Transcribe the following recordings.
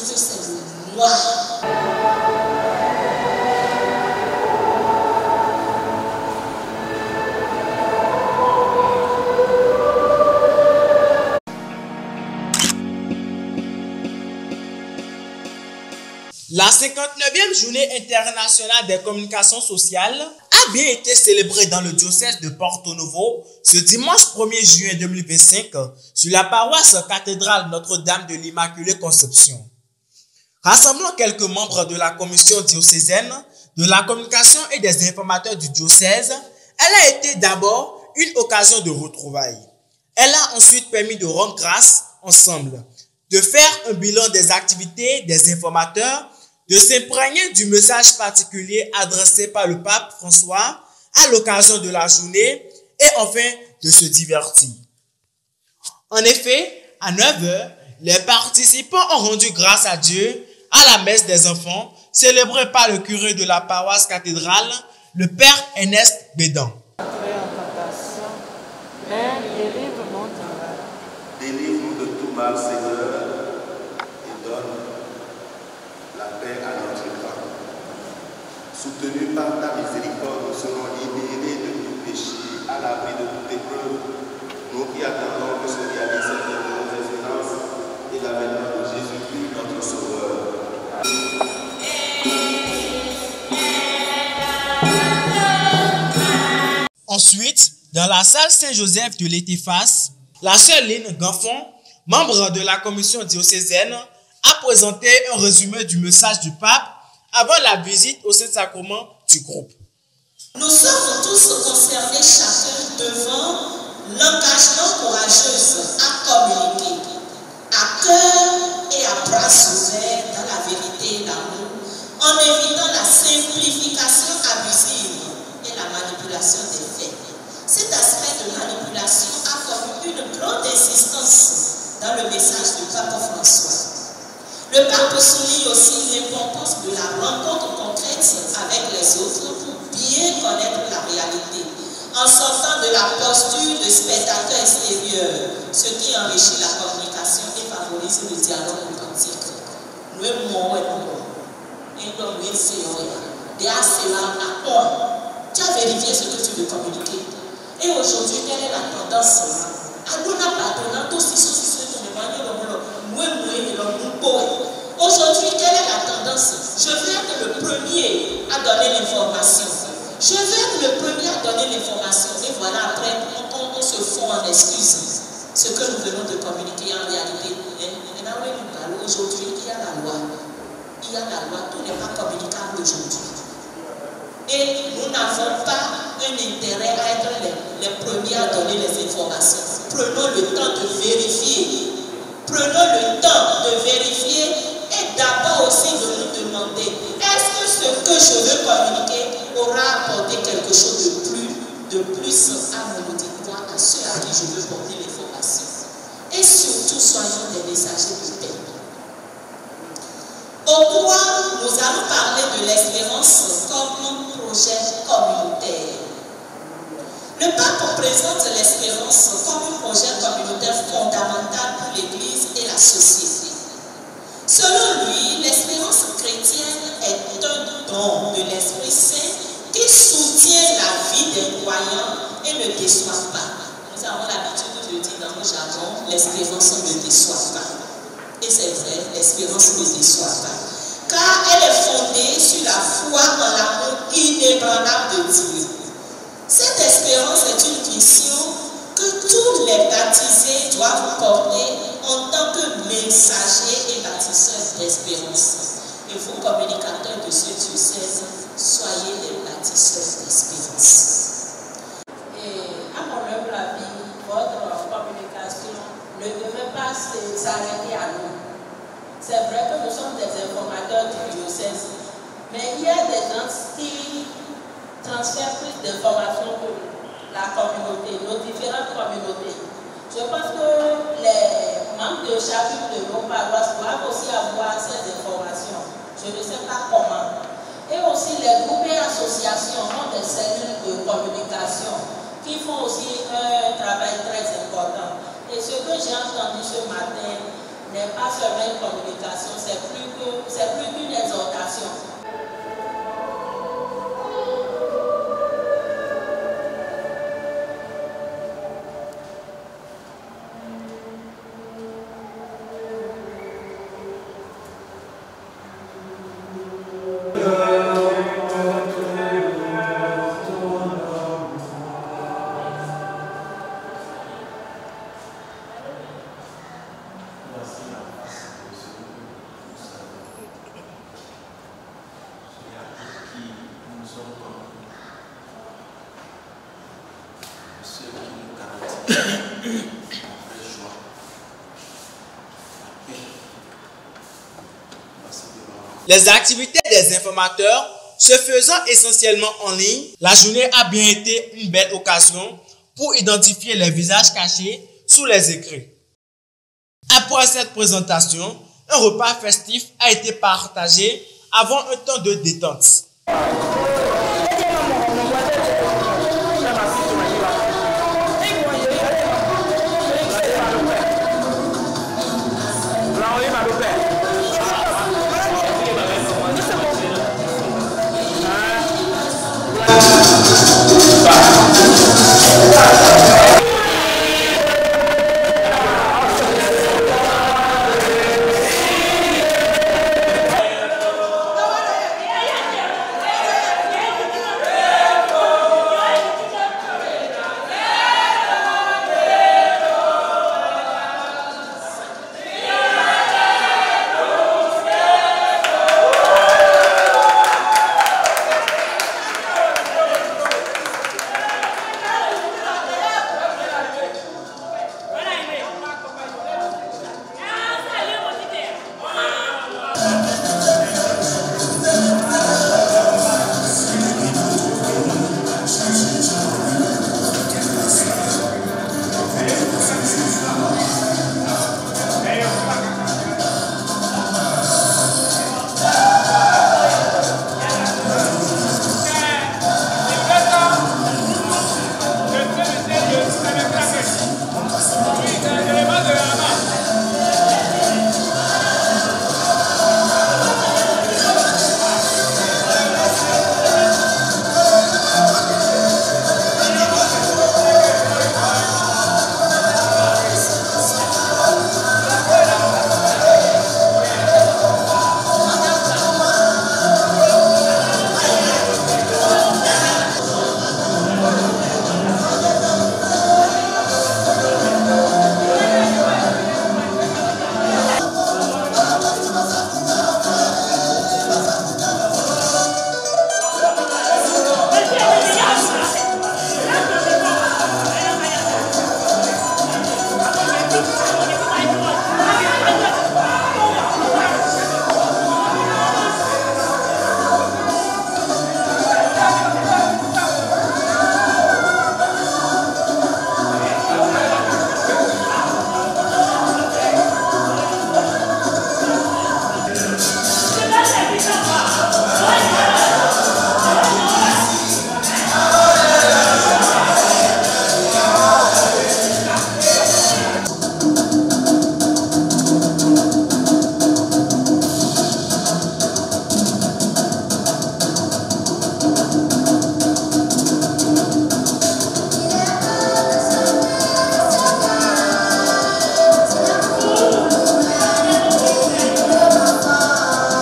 que c'est le noir. La 59e journée internationale des communications sociales a bien été célébrée dans le diocèse de Porto Novo ce dimanche 1er juin 2025 sur la paroisse cathédrale Notre-Dame de l'Immaculée Conception. Rassemblant quelques membres de la commission diocésaine, de la communication et des informateurs du diocèse, elle a été d'abord une occasion de retrouvailles. Elle a ensuite permis de rendre grâce ensemble, de faire un bilan des activités des informateurs, de s'imprégner du message particulier adressé par le pape François à l'occasion de la journée et enfin de se divertir. En effet, à 9h, les participants ont rendu grâce à Dieu à la messe des enfants célébrée par le curé de la paroisse cathédrale, le père Ernest Bédan. Délivre-nous de tout mal, Seigneur, et donne la paix à notre temps. Soutenus par ta miséricorde, nous serons libérés de tout péché, à l'abri de toute épreuve. Nous qui attendons que se réalise cette heureuse espérance et l'avènement de Jésus-Christ, notre Sauveur. Ensuite, dans la salle Saint-Joseph de l'Étiphas, la sœur Lynn Ganfon, membre de la commission diocésaine, a présenté un résumé du message du pape avant la visite au Saint-Sacrement du groupe. Nous sommes tous concernés chacun devant l'engagement courageux à communiquer, à cœur et à bras ouverts dans la vérité et l'amour, en évitant la simplification abusive et la manipulation des faits. Cet aspect de manipulation a connu une grande insistance dans le message du pape François. Le pape souligne aussi l'importance de la rencontre concrète avec les autres pour bien connaître la réalité, en sortant de la posture de spectateur extérieur, ce qui enrichit la communication et favorise le dialogue authentique. Tu as vérifié ce que tu veux communiquer. Et aujourd'hui, quelle est la tendance? Aujourd'hui, quelle est la tendance? Je veux être le premier à donner l'information. Je veux être le premier à donner l'information. Et voilà, après, on se fond en excuses. Ce que nous venons de communiquer en réalité. Aujourd'hui, il y a la loi. Il y a la loi. Tout n'est pas communicable aujourd'hui. Et nous n'avons pas un intérêt à être les premiers à donner les informations. Prenons le temps de vérifier. Prenons le temps de vérifier et d'abord aussi de nous demander est-ce que ce que je veux communiquer aura apporté quelque chose de plus à mon auditoire, à ceux à qui je veux porter l'information. Et surtout, soyons des messagers de paix. Au cours, nous allons parler de l'espérance comme un projet communautaire. Le pape présente l'espérance comme un projet communautaire fondamental pour l'Église et la société. Selon lui, l'espérance chrétienne est un don de l'Esprit Saint qui soutient la vie des croyants et ne déçoit pas. Nous avons l'habitude de dire dans le jargon, l'espérance ne déçoit pas. Et c'est vrai, l'espérance ne déçoit pas. Car elle est fondée sur la foi en l'amour inébranlable de Dieu. Cette espérance est une mission que tous les baptisés doivent porter en tant que messagers et bâtisseurs d'espérance. Et vous, communicateurs de ce diocèse, soyez des bâtisseurs d'espérance. Et à mon humble avis, votre communication ne devait pas s'arrêter à nous. C'est vrai que nous sommes des informateurs du diocèse, mais il y a des gens qui transfèrent plus d'informations que la communauté, nos différentes communautés. Je pense que les membres de chacune de nos paroisses doivent aussi avoir ces informations. Je ne sais pas comment. Et aussi les groupes et associations ont des cellules de communication qui font aussi un travail très important. Et ce que j'ai entendu ce matin n'est pas seulement une communication, c'est plus qu'une exhortation. Les activités des informateurs se faisant essentiellement en ligne, la journée a bien été une belle occasion pour identifier les visages cachés sous les écrins. Après cette présentation, un repas festif a été partagé avant un temps de détente.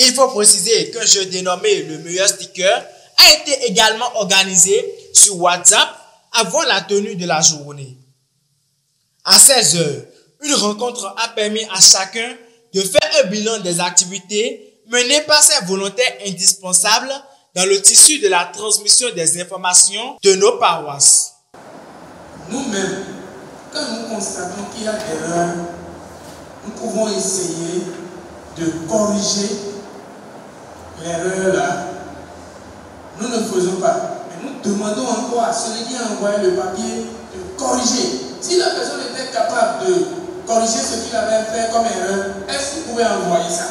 Il faut préciser qu'un jeu dénommé le meilleur sticker a été également organisé sur WhatsApp avant la tenue de la journée. À 16 h, une rencontre a permis à chacun de faire un bilan des activités menées par ces volontaires indispensables dans le tissu de la transmission des informations de nos paroisses. Nous-mêmes, quand nous constatons qu'il y a des erreurs, nous pouvons essayer de corriger l'erreur là. Nous ne faisons pas. Mais nous demandons encore à celui qui a envoyé le papier de corriger. Si la personne était capable de corriger ce qu'il avait fait comme erreur, est-ce qu'il pouvait envoyer ça?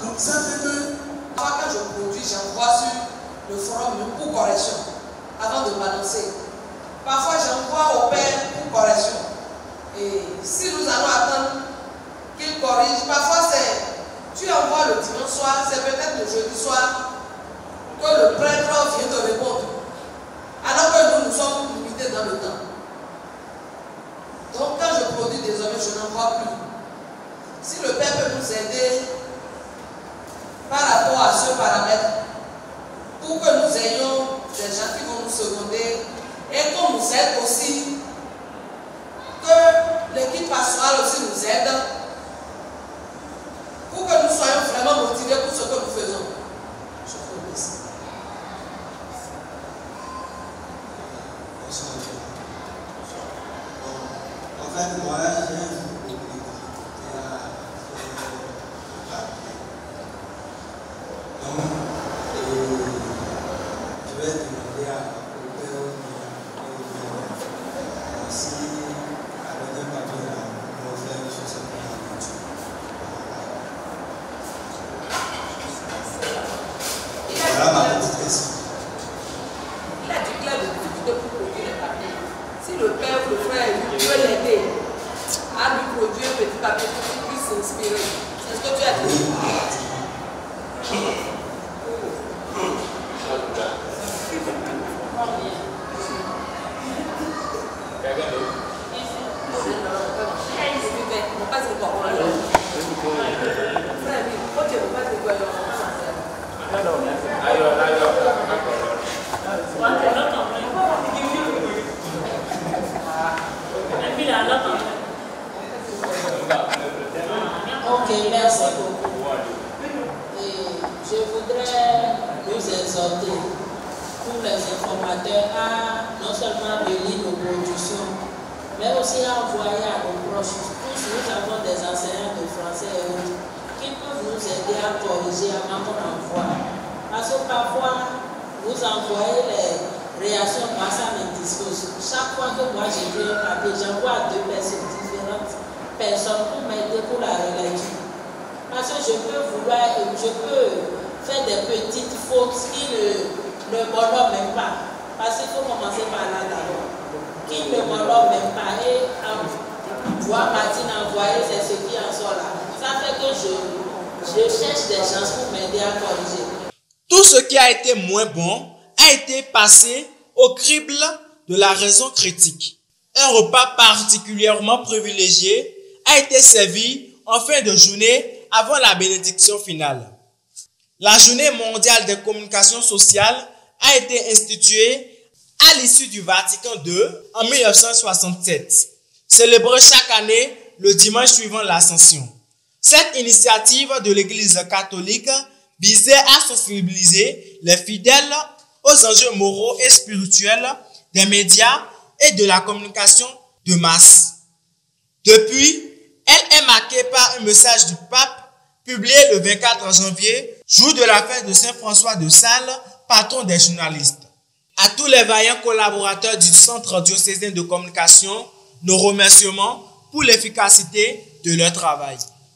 Donc ça fait que... Quand je produis, j'envoie sur le forum pour correction, avant de balancer. Parfois, j'envoie au père pour correction. Et si nous allons attendre qu'il corrige, parfois tu envoies le dimanche soir, c'est peut-être le jeudi soir que le prêtre vient te répondre. Alors que nous sommes limités dans le temps. Donc quand je produis désormais, je n'en vois plus. Si le Père peut nous aider par rapport à ce paramètre, pour que nous ayons des gens qui vont nous seconder et qu'on nous aide aussi, que l'équipe pastorale aussi nous aide, pour que nous soyons vraiment motivés pour ce que nous faisons. Je vous remercie. En fait, moi, j'ai un donc, je vais demander au père si avec un papier là, on va faire une chose à voilà ma petite question. Il a dit clair de difficulté pour produire les papiers. Si le père ou le frère veut l'aider à lui produire un petit papier pour qu'il puisse s'inspirer, c'est ce que tu as dit. Ok, merci beaucoup. Et je voudrais nous exhorter, tous les informateurs, à non seulement relire nos productions, mais aussi à envoyer à nos proches. Tous nous avons des enseignants de français et autres qui peuvent nous aider à corriger avant qu'on envoie. Parce que parfois, vous envoyez les réactions, moi ça m'indispose. Chaque fois que moi j'écris un papier, j'envoie à 2 personnes différentes pour m'aider pour la relecture. Parce que je peux faire des petites fautes qui ne m'honorent même pas. Parce qu'il faut commencer par là d'abord. Qui ne m'honorent même pas. Et voir Martine envoyer, c'est ce qui en sort là. Ça fait que je cherche des chances pour m'aider à corriger. Tout ce qui a été moins bon a été passé au crible de la raison critique. Un repas particulièrement privilégié a été servi en fin de journée avant la bénédiction finale. La journée mondiale des communications sociales a été instituée à l'issue du Vatican II en 1967, célébrée chaque année le dimanche suivant l'Ascension. Cette initiative de l'Église catholique visait à sensibiliser les fidèles aux enjeux moraux et spirituels des médias et de la communication de masse. Depuis, elle est marquée par un message du pape publié le 24 janvier, jour de la fête de Saint François de Sales, patron des journalistes. À tous les vaillants collaborateurs du Centre diocésain de communication, nos remerciements pour l'efficacité de leur travail.